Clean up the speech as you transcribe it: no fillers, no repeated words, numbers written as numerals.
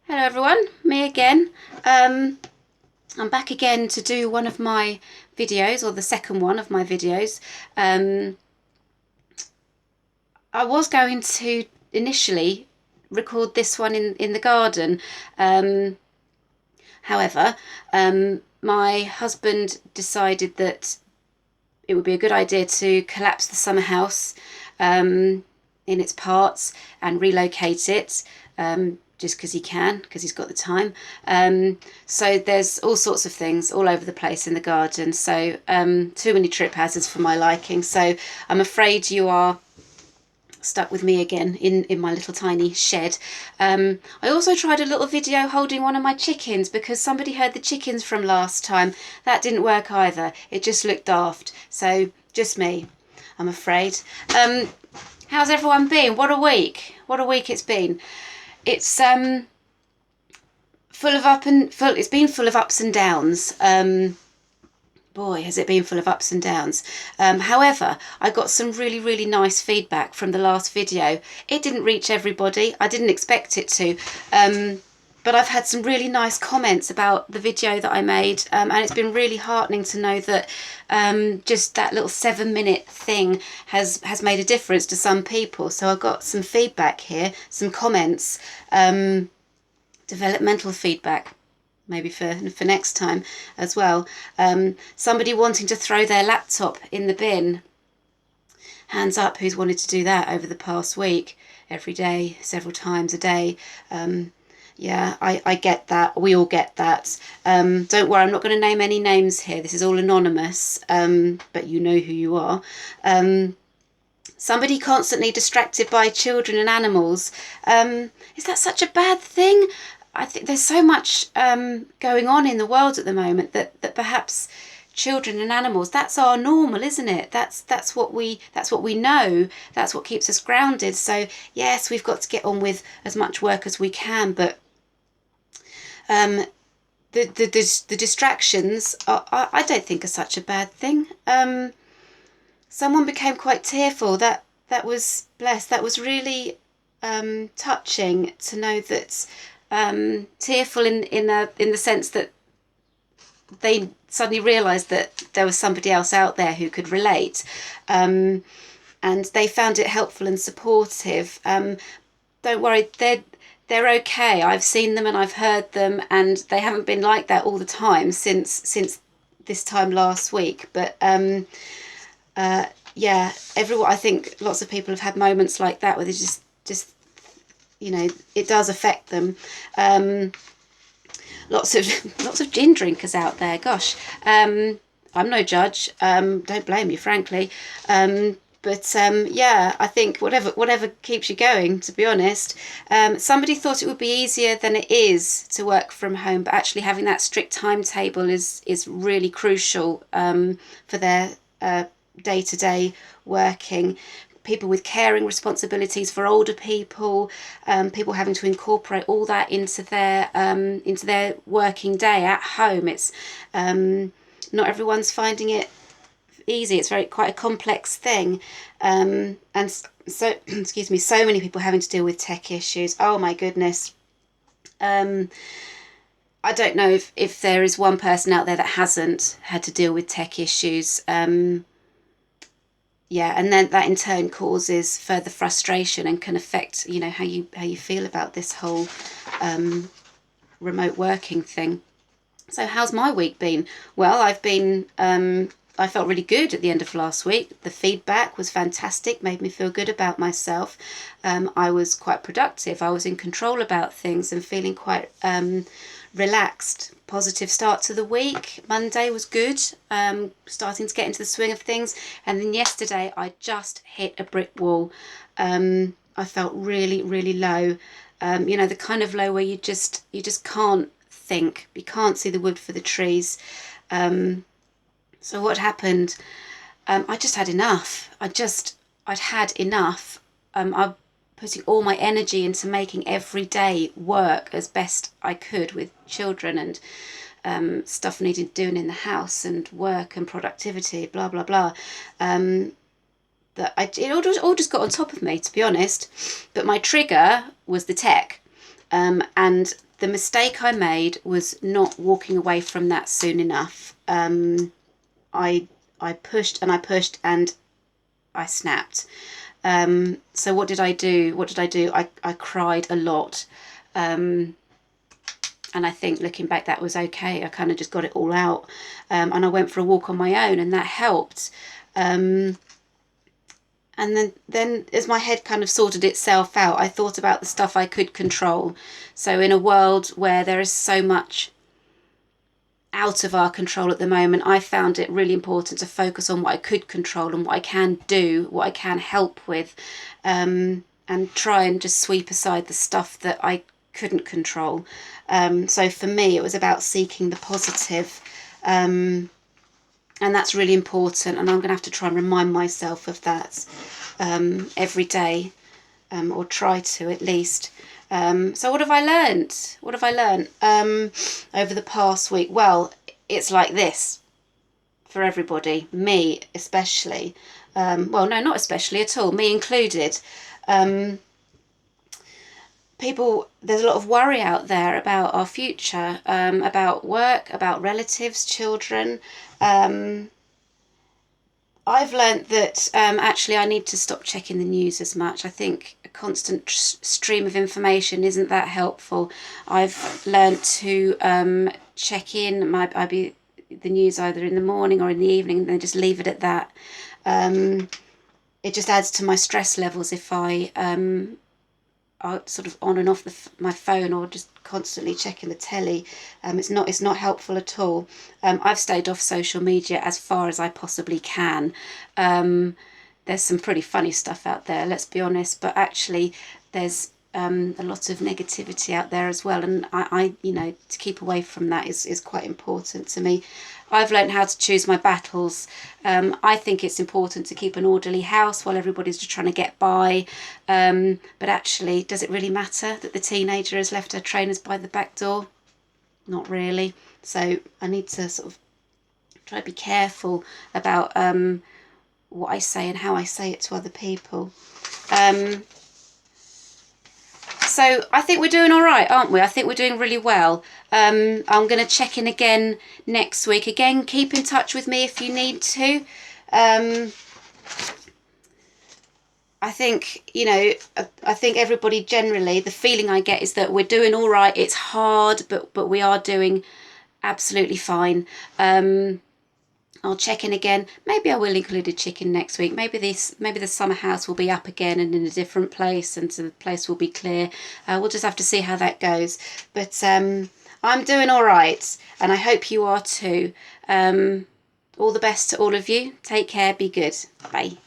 Hello everyone, me again. I'm back again to do one of my videos, or the second one of my videos. I was going to initially record this one in the garden. However, my husband decided that it would be a good idea to collapse the summer house in its parts and relocate it. Just because he can, because he's got the time. So there's all sorts of things all over the place in the garden. So too many trip hazards for my liking. So I'm afraid you are stuck with me again in my little tiny shed. I also tried a little video holding one of my chickens because somebody heard the chickens from last time. That didn't work either. It just looked daft. So just me, I'm afraid. How's everyone been? What a week. What a week it's been. It's it's been full of ups and downs. Boy, has it been full of ups and downs. However, I got some really nice feedback from the last video. It didn't reach everybody. I didn't expect it to. But I've had some really nice comments about the video that I made, and it's been really heartening to know that just that little 7-minute thing has made a difference to some people. So I got some feedback here, some comments, developmental feedback, maybe for next time as well. Somebody wanting to throw their laptop in the bin. Hands up who's wanted to do that over the past week, every day, several times a day. Yeah, I get that. We all get that. Don't worry, I'm not going to name any names here. This is all anonymous, but you know who you are. Somebody constantly distracted by children and animals. Is that such a bad thing? I think there's so much going on in the world at the moment that perhaps children and animals, that's our normal, isn't it? That's what we know. That's what keeps us grounded. So yes, we've got to get on with as much work as we can, but the distractions I don't think are such a bad thing. Someone became quite tearful. That was blessed. That was really touching to know that. Tearful in the sense that they suddenly realised that there was somebody else out there who could relate, and they found it helpful and supportive. Don't worry, they're okay. I've seen them and I've heard them, and they haven't been like that all the time since this time last week. But yeah, everyone. I think lots of people have had moments like that where they just it does affect them. Lots of gin drinkers out there. Gosh, I'm no judge. Don't blame me, frankly. But yeah, I think whatever keeps you going, to be honest. Somebody thought it would be easier than it is to work from home, but actually having that strict timetable is really crucial for their day-to-day working. People with caring responsibilities for older people, people having to incorporate all that into their working day at home. It's not everyone's finding it easy. It's quite a complex thing, and so excuse me. So many people having to deal with tech issues. Oh my goodness. I don't know if there is one person out there that hasn't had to deal with tech issues. Yeah, and then that in turn causes further frustration and can affect, how you feel about this whole remote working thing. So how's my week been? Well, I felt really good at the end of last week. The feedback was fantastic, made me feel good about myself. I was quite productive. I was in control about things and feeling quite relaxed. Positive start to the week. Monday was good, starting to get into the swing of things, and then yesterday I just hit a brick wall. I felt really low, the kind of low where you just can't think, you can't see the wood for the trees. So what happened? I just had enough. I'd had enough. I'm putting all my energy into making every day work as best I could with children and stuff needed doing in the house and work and productivity, blah blah blah. It all just got on top of me, to be honest. But my trigger was the tech, and the mistake I made was not walking away from that soon enough. I pushed and I pushed and I snapped. So what did I do? I cried a lot. And I think looking back, that was okay. I kind of just got it all out. And I went for a walk on my own, and that helped. And then as my head kind of sorted itself out, I thought about the stuff I could control. So in a world where there is so much out of our control at the moment, I found it really important to focus on what I could control and what I can do, what I can help with, and try and just sweep aside the stuff that I couldn't control. So for me, it was about seeking the positive, and that's really important, and I'm going to have to try and remind myself of that every day, or try to at least. So what have I learned? Over the past week? Well, it's like this for everybody, me especially. Well, no, not especially at all, me included. People, there's a lot of worry out there about our future, about work, about relatives, children. I've learnt that actually I need to stop checking the news as much. I think a constant stream of information isn't that helpful. I've learnt to check in the news either in the morning or in the evening, and then just leave it at that. It just adds to my stress levels if I are sort of on and off my phone, or just constantly checking the telly. It's not helpful at all. I've stayed off social media as far as I possibly can. There's some pretty funny stuff out there, let's be honest, but actually there's a lot of negativity out there as well, and I to keep away from that is quite important to me. I've learned how to choose my battles. I think it's important to keep an orderly house while everybody's just trying to get by. But actually, does it really matter that the teenager has left her trainers by the back door? Not really. So I need to sort of try to be careful about what I say and how I say it to other people. So I think we're doing all right, aren't we? I think we're doing really well. I'm going to check in again next week. Again, keep in touch with me if you need to. I think, I think everybody generally, the feeling I get is that we're doing all right. It's hard, but we are doing absolutely fine. I'll check in again. Maybe I will include a chicken next week. Maybe the summer house will be up again and in a different place, and so the place will be clear. We'll just have to see how that goes. But I'm doing all right, and I hope you are too. All the best to all of you. Take care. Be good. Bye.